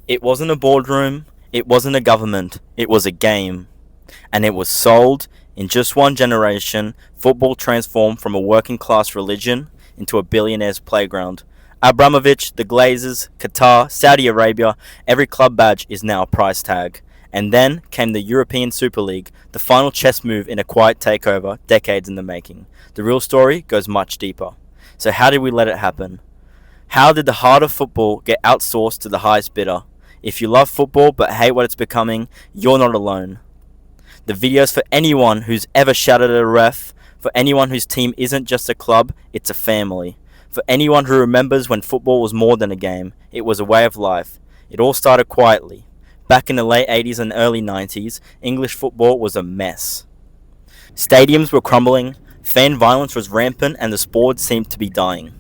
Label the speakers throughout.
Speaker 1: It wasn't a boardroom, it wasn't a government, it was a game. And it was sold. In just one generation, football transformed from a working class religion into a billionaire's playground. Abramovich, the Glazers, Qatar, Saudi Arabia, every club badge is now a price tag. And then came the European Super League, the final chess move in a quiet takeover, decades in the making. The real story goes much deeper. So, how did we let it happen? How did the heart of football get outsourced to the highest bidder? If you love football but hate what it's becoming, you're not alone. The videos for anyone who's ever shouted at a ref, for anyone whose team isn't just a club, it's a family. For anyone who remembers when football was more than a game, it was a way of life. It all started quietly. Back in the late 80s and early 90s, English football was a mess. Stadiums were crumbling, fan violence was rampant, and the sport seemed to be dying.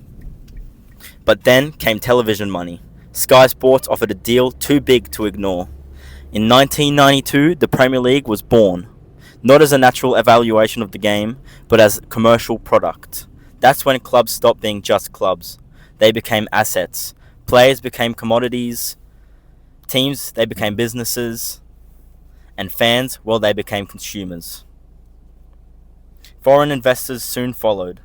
Speaker 1: But then came television money. Sky Sports offered a deal too big to ignore. In 1992, the Premier League was born, not as a natural evaluation of the game, but as a commercial product. That's when clubs stopped being just clubs. They became assets. Players became commodities. Teams, they became businesses. And fans, well, they became consumers. Foreign investors soon followed.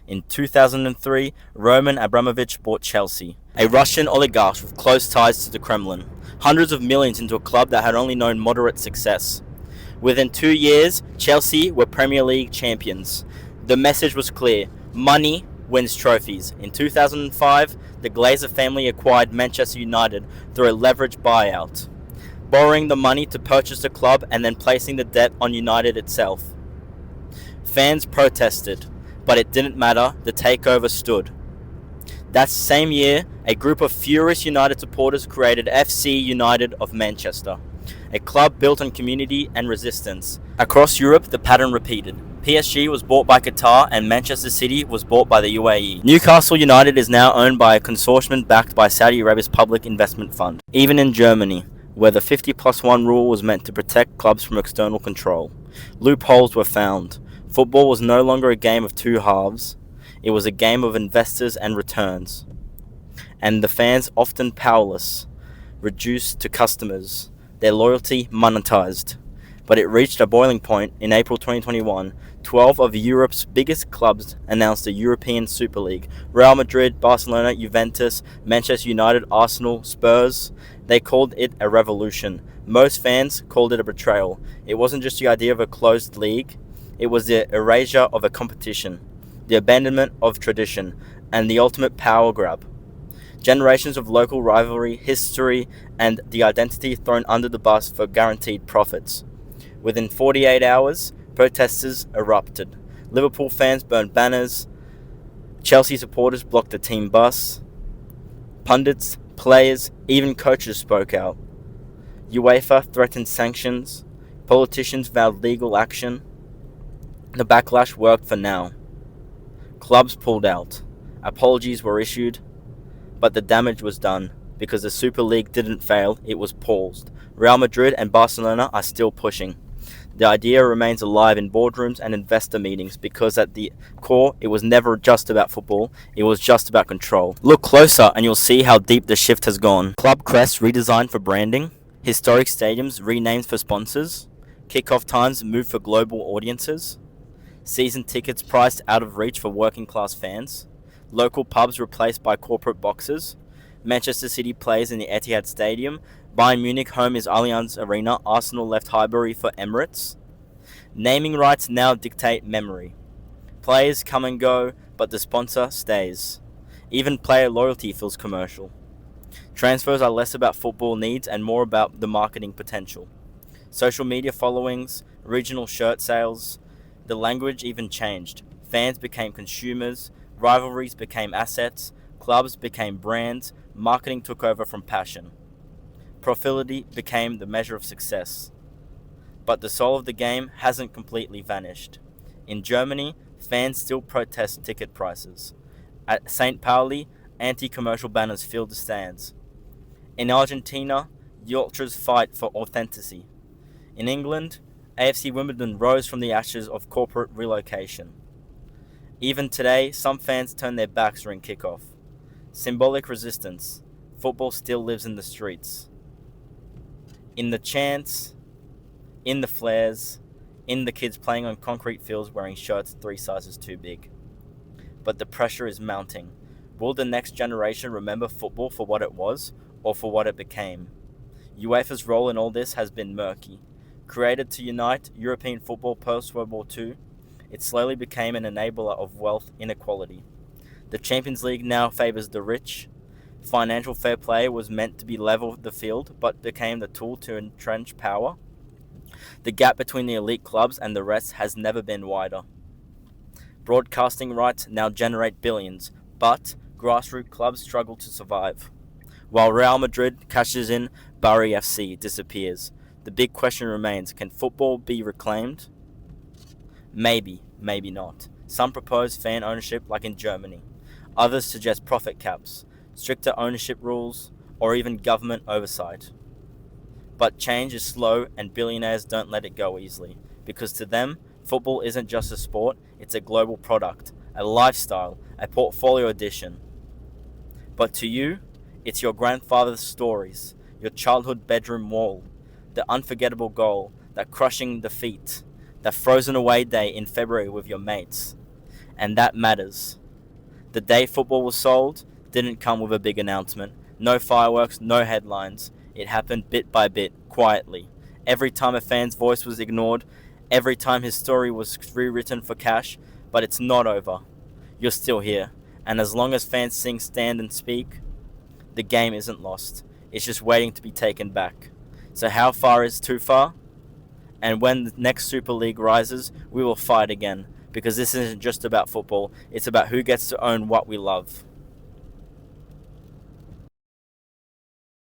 Speaker 1: In 2003, Roman Abramovich bought Chelsea, a Russian oligarch with close ties to the Kremlin, hundreds of millions into a club that had only known moderate success. Within 2 years, Chelsea were Premier League champions. The message was clear: money wins trophies. In 2005, the Glazer family acquired Manchester United through a leveraged buyout, borrowing the money to purchase the club and then placing the debt on United itself. Fans protested, but it didn't matter, the takeover stood. That same year, a group of furious United supporters created FC United of Manchester, a club built on community and resistance. Across Europe, the pattern repeated. PSG was bought by Qatar and Manchester City was bought by the UAE. Newcastle United is now owned by a consortium backed by Saudi Arabia's public investment fund. Even in Germany, where the 50+1 rule was meant to protect clubs from external control, loopholes were found. Football was no longer a game of two halves. It was a game of investors and returns. And the fans, often powerless, reduced to customers, their loyalty monetized. But it reached a boiling point in April 2021. 12 of Europe's biggest clubs announced the European Super League. Real Madrid, Barcelona, Juventus, Manchester United, Arsenal, Spurs. They called it a revolution. Most fans called it a betrayal. It wasn't just the idea of a closed league. It was the erasure of a competition, the abandonment of tradition, and the ultimate power grab. Generations of local rivalry, history, and the identity thrown under the bus for guaranteed profits. Within 48 hours, protesters erupted. Liverpool fans burned banners. Chelsea supporters blocked the team bus. Pundits, players, even coaches spoke out. UEFA threatened sanctions. Politicians vowed legal action. The backlash worked for now. Clubs pulled out. Apologies were issued. But the damage was done. Because the Super League didn't fail, it was paused. Real Madrid and Barcelona are still pushing. The idea remains alive in boardrooms and investor meetings because at the core, it was never just about football, it was just about control. Look closer and you'll see how deep the shift has gone. Club crests redesigned for branding, historic stadiums renamed for sponsors, kickoff times moved for global audiences, season tickets priced out of reach for working class fans, local pubs replaced by corporate boxes, Manchester City plays in the Etihad Stadium, Bayern Munich home is Allianz Arena, Arsenal left Highbury for Emirates. Naming rights now dictate memory. Players come and go, but the sponsor stays. Even player loyalty feels commercial. Transfers are less about football needs and more about the marketing potential. Social media followings, regional shirt sales, the language even changed. Fans became consumers, rivalries became assets, clubs became brands, marketing took over from passion. Profitability became the measure of success. But the soul of the game hasn't completely vanished. In Germany, fans still protest ticket prices. At St. Pauli, anti-commercial banners fill the stands. In Argentina, the ultras fight for authenticity. In England, AFC Wimbledon rose from the ashes of corporate relocation. Even today, some fans turn their backs during kickoff. Symbolic resistance. Football still lives in the streets. In the chants, in the flares, in the kids playing on concrete fields wearing shirts 3 sizes too big. But the pressure is mounting. Will the next generation remember football for what it was, or for what it became? UEFA's role in all this has been murky. Created to unite European football post-World War II, it slowly became an enabler of wealth inequality. The Champions League now favours the rich. Financial fair play was meant to be level the field, but became the tool to entrench power. The gap between the elite clubs and the rest has never been wider. Broadcasting rights now generate billions, but grassroots clubs struggle to survive. While Real Madrid cashes in, Bari FC disappears. The big question remains, can football be reclaimed? Maybe, maybe not. Some propose fan ownership like in Germany. Others suggest profit caps, stricter ownership rules, or even government oversight. But change is slow and billionaires don't let it go easily, because to them, football isn't just a sport, it's a global product, a lifestyle, a portfolio addition. But to you, it's your grandfather's stories, your childhood bedroom wall, the unforgettable goal, that crushing defeat, that frozen away day in February with your mates. And that matters. The day football was sold didn't come with a big announcement. No fireworks, no headlines. It happened bit by bit, quietly. Every time a fan's voice was ignored, every time his story was rewritten for cash, but it's not over. You're still here. And as long as fans sing, stand and speak, the game isn't lost. It's just waiting to be taken back. So how far is too far? And when the next Super League rises, we will fight again. Because this isn't just about football, it's about who gets to own what we love.